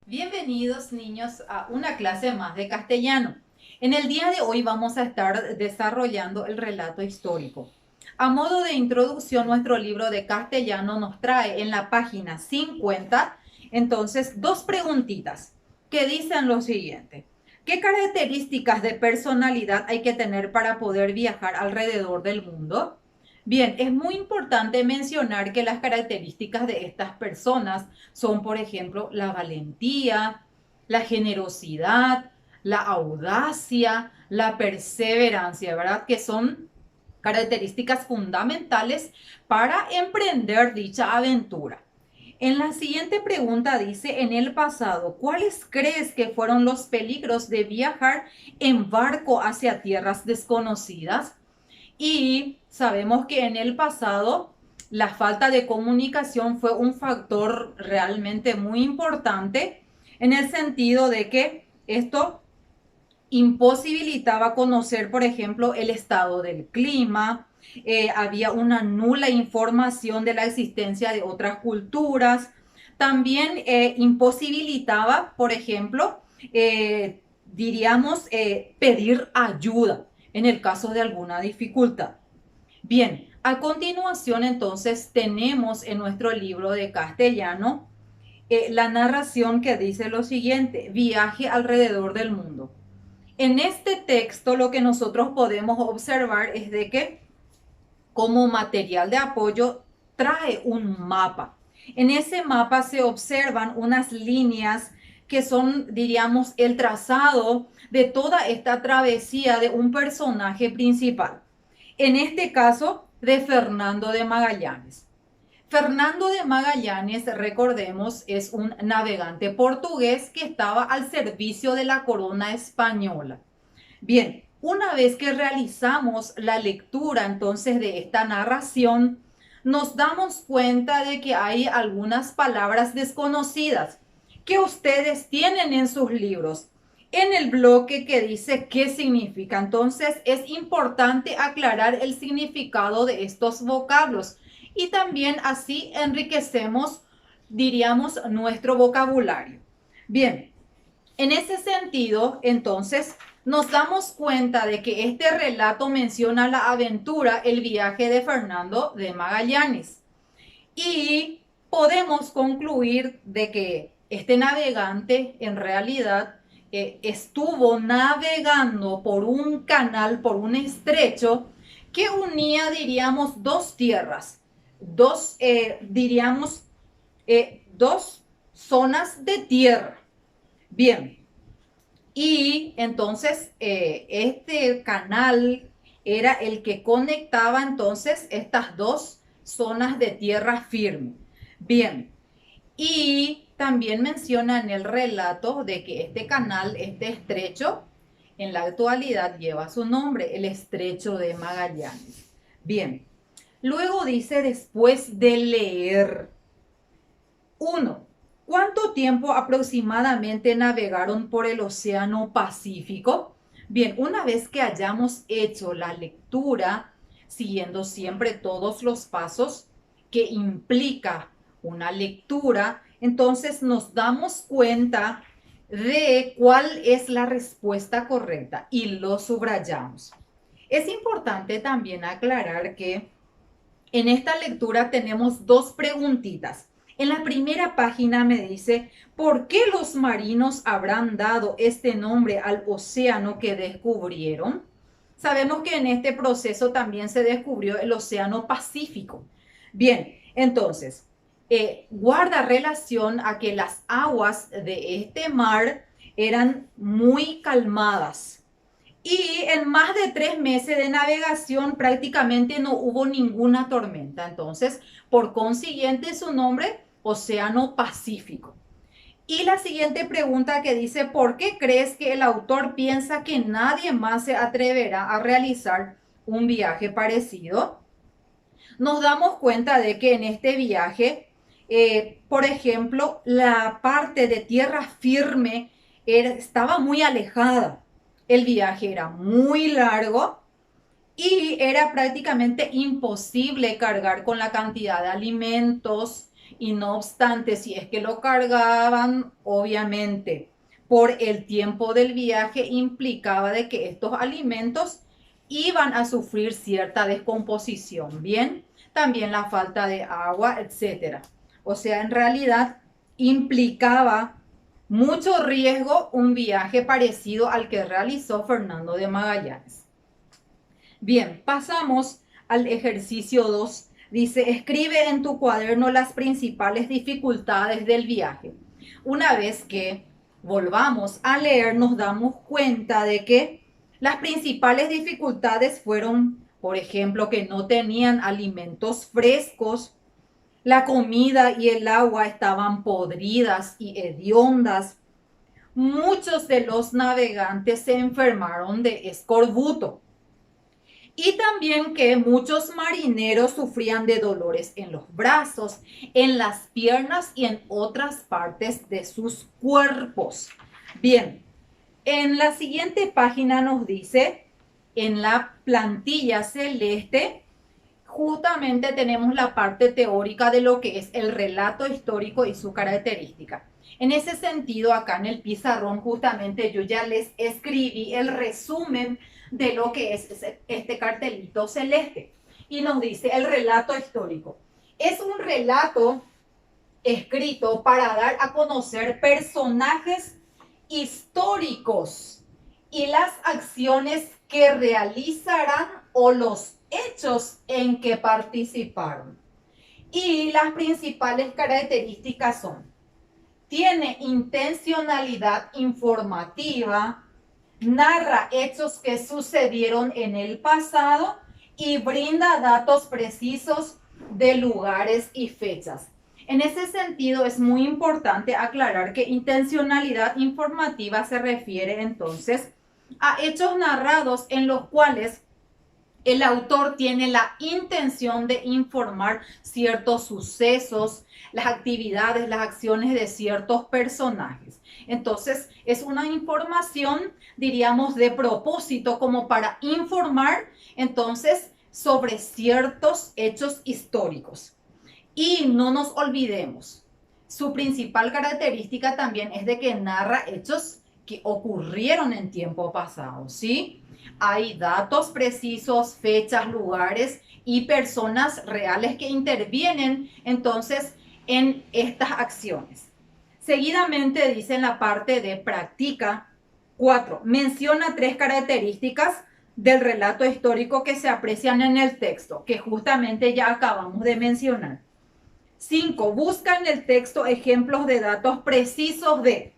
Bienvenidos niños a una clase más de castellano. En el día de hoy vamos a estar desarrollando el relato histórico. A modo de introducción, nuestro libro de castellano nos trae en la página 50, entonces, dos preguntitas que dicen lo siguiente. ¿Qué características de personalidad hay que tener para poder viajar alrededor del mundo? Bien, es muy importante mencionar que las características de estas personas son, por ejemplo, la valentía, la generosidad, la audacia, la perseverancia, ¿verdad? Que son características fundamentales para emprender dicha aventura. En la siguiente pregunta dice, en el pasado, ¿cuáles crees que fueron los peligros de viajar en barco hacia tierras desconocidas? Y sabemos que en el pasado la falta de comunicación fue un factor realmente muy importante en el sentido de que esto imposibilitaba conocer, por ejemplo, el estado del clima, había una nula información de la existencia de otras culturas, también imposibilitaba, por ejemplo, diríamos, pedir ayuda en el caso de alguna dificultad. Bien, a continuación entonces tenemos en nuestro libro de castellano la narración que dice lo siguiente, viaje alrededor del mundo. En este texto lo que nosotros podemos observar es de que como material de apoyo trae un mapa. En ese mapa se observan unas líneas que son, diríamos, el trazado de toda esta travesía de un personaje principal. En este caso, de Fernando de Magallanes. Fernando de Magallanes, recordemos, es un navegante portugués que estaba al servicio de la corona española. Bien, una vez que realizamos la lectura entonces de esta narración, nos damos cuenta de que hay algunas palabras desconocidas que ustedes tienen en sus libros, en el bloque que dice qué significa. Entonces es importante aclarar el significado de estos vocablos y también así enriquecemos, diríamos, nuestro vocabulario. Bien, en ese sentido, entonces, nos damos cuenta de que este relato menciona la aventura, el viaje de Fernando de Magallanes. Y podemos concluir de que este navegante en realidad estuvo navegando por un canal, por un estrecho que unía, diríamos, dos tierras, diríamos, dos zonas de tierra. Bien, y entonces este canal era el que conectaba entonces estas dos zonas de tierra firme. Bien, y también menciona en el relato de que este canal, este estrecho, en la actualidad lleva su nombre, el Estrecho de Magallanes. Bien, luego dice después de leer uno, ¿cuánto tiempo aproximadamente navegaron por el Océano Pacífico? Bien, una vez que hayamos hecho la lectura, siguiendo siempre todos los pasos que implica una lectura, entonces nos damos cuenta de cuál es la respuesta correcta y lo subrayamos. Es importante también aclarar que en esta lectura tenemos dos preguntitas. En la primera página me dice, ¿por qué los marinos habrán dado este nombre al océano que descubrieron? Sabemos que en este proceso también se descubrió el océano Pacífico. Bien, entonces, guarda relación a que las aguas de este mar eran muy calmadas, y en más de 3 meses de navegación prácticamente no hubo ninguna tormenta. Entonces, por consiguiente, su nombre, Océano Pacífico. Y la siguiente pregunta que dice, ¿por qué crees que el autor piensa que nadie más se atreverá a realizar un viaje parecido? Nos damos cuenta de que en este viaje, por ejemplo, la parte de tierra firme estaba muy alejada. El viaje era muy largo y era prácticamente imposible cargar con la cantidad de alimentos Y no obstante, si es que lo cargaban, obviamente, por el tiempo del viaje implicaba de que estos alimentos iban a sufrir cierta descomposición, ¿bien? También la falta de agua, etcétera. O sea, en realidad implicaba mucho riesgo un viaje parecido al que realizó Fernando de Magallanes. Bien, pasamos al ejercicio 2. Dice, escribe en tu cuaderno las principales dificultades del viaje. Una vez que volvamos a leer, nos damos cuenta de que las principales dificultades fueron, por ejemplo, que no tenían alimentos frescos, la comida y el agua estaban podridas y hediondas. Muchos de los navegantes se enfermaron de escorbuto. Y también que muchos marineros sufrían de dolores en los brazos, en las piernas y en otras partes de sus cuerpos. Bien, en la siguiente página nos dice, en la plantilla celeste, justamente tenemos la parte teórica de lo que es el relato histórico y su característica. En ese sentido, acá en el pizarrón, justamente yo ya les escribí el resumen de lo que es este cartelito celeste. Y nos dice el relato histórico. Es un relato escrito para dar a conocer personajes históricos y las acciones que realizarán o los hechos en que participaron. Y las principales características son: tiene intencionalidad informativa, narra hechos que sucedieron en el pasado y brinda datos precisos de lugares y fechas. En ese sentido, es muy importante aclarar que intencionalidad informativa se refiere entonces a hechos narrados en los cuales el autor tiene la intención de informar ciertos sucesos, las actividades, las acciones de ciertos personajes. Entonces, es una información, diríamos, de propósito, como para informar, entonces, sobre ciertos hechos históricos. Y no nos olvidemos, su principal característica también es de que narra hechos que ocurrieron en tiempo pasado, ¿sí? Hay datos precisos, fechas, lugares y personas reales que intervienen entonces en estas acciones. Seguidamente dice en la parte de práctica 4, menciona 3 características del relato histórico que se aprecian en el texto, que justamente ya acabamos de mencionar. 5, busca en el texto ejemplos de datos precisos de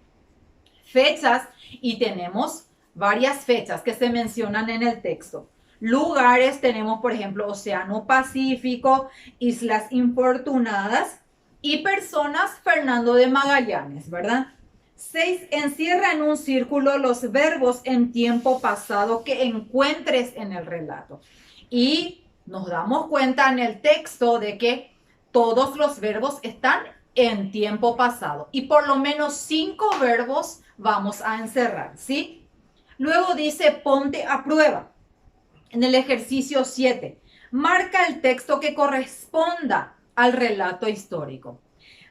fechas, y tenemos varias fechas que se mencionan en el texto. Lugares, tenemos por ejemplo Océano Pacífico, Islas Infortunadas, y personas, Fernando de Magallanes, ¿verdad? 6, encierra en un círculo los verbos en tiempo pasado que encuentres en el relato. Y nos damos cuenta en el texto de que todos los verbos están en tiempo pasado y por lo menos 5 verbos vamos a encerrar, ¿sí? Luego dice, ponte a prueba. En el ejercicio 7, marca el texto que corresponda al relato histórico.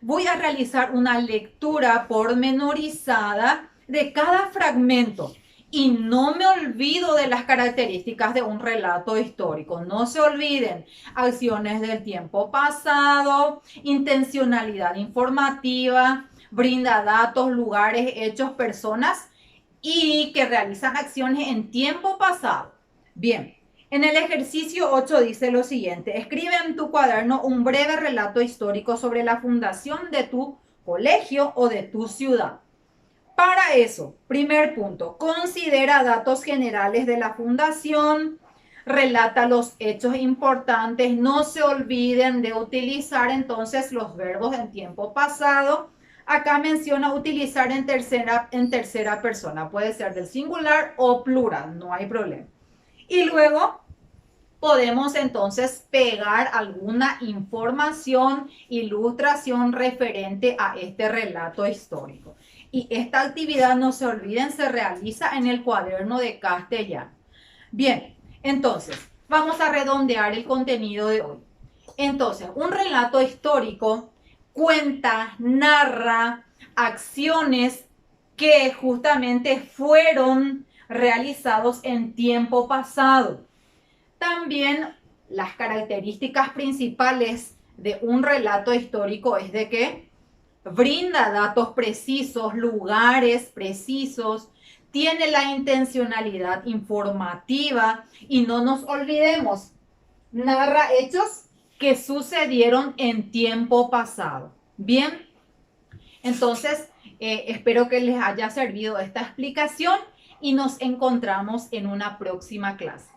Voy a realizar una lectura pormenorizada de cada fragmento y no me olvido de las características de un relato histórico. No se olviden: acciones del tiempo pasado, intencionalidad informativa, brinda datos, lugares, hechos, personas y que realizan acciones en tiempo pasado. Bien, en el ejercicio 8 dice lo siguiente: escribe en tu cuaderno un breve relato histórico sobre la fundación de tu colegio o de tu ciudad. Para eso, primer punto, considera datos generales de la fundación, relata los hechos importantes, no se olviden de utilizar entonces los verbos en tiempo pasado. Acá menciona utilizar en tercera persona, puede ser del singular o plural, no hay problema. Y luego podemos entonces pegar alguna información, ilustración referente a este relato histórico. Y esta actividad, no se olviden, se realiza en el cuaderno de castellano. Bien, entonces, vamos a redondear el contenido de hoy. Entonces, un relato histórico cuenta, narra acciones que justamente fueron realizados en tiempo pasado. También las características principales de un relato histórico es de que brinda datos precisos, lugares precisos, tiene la intencionalidad informativa y no nos olvidemos, narra hechos que sucedieron en tiempo pasado. Bien, entonces espero que les haya servido esta explicación y nos encontramos en una próxima clase.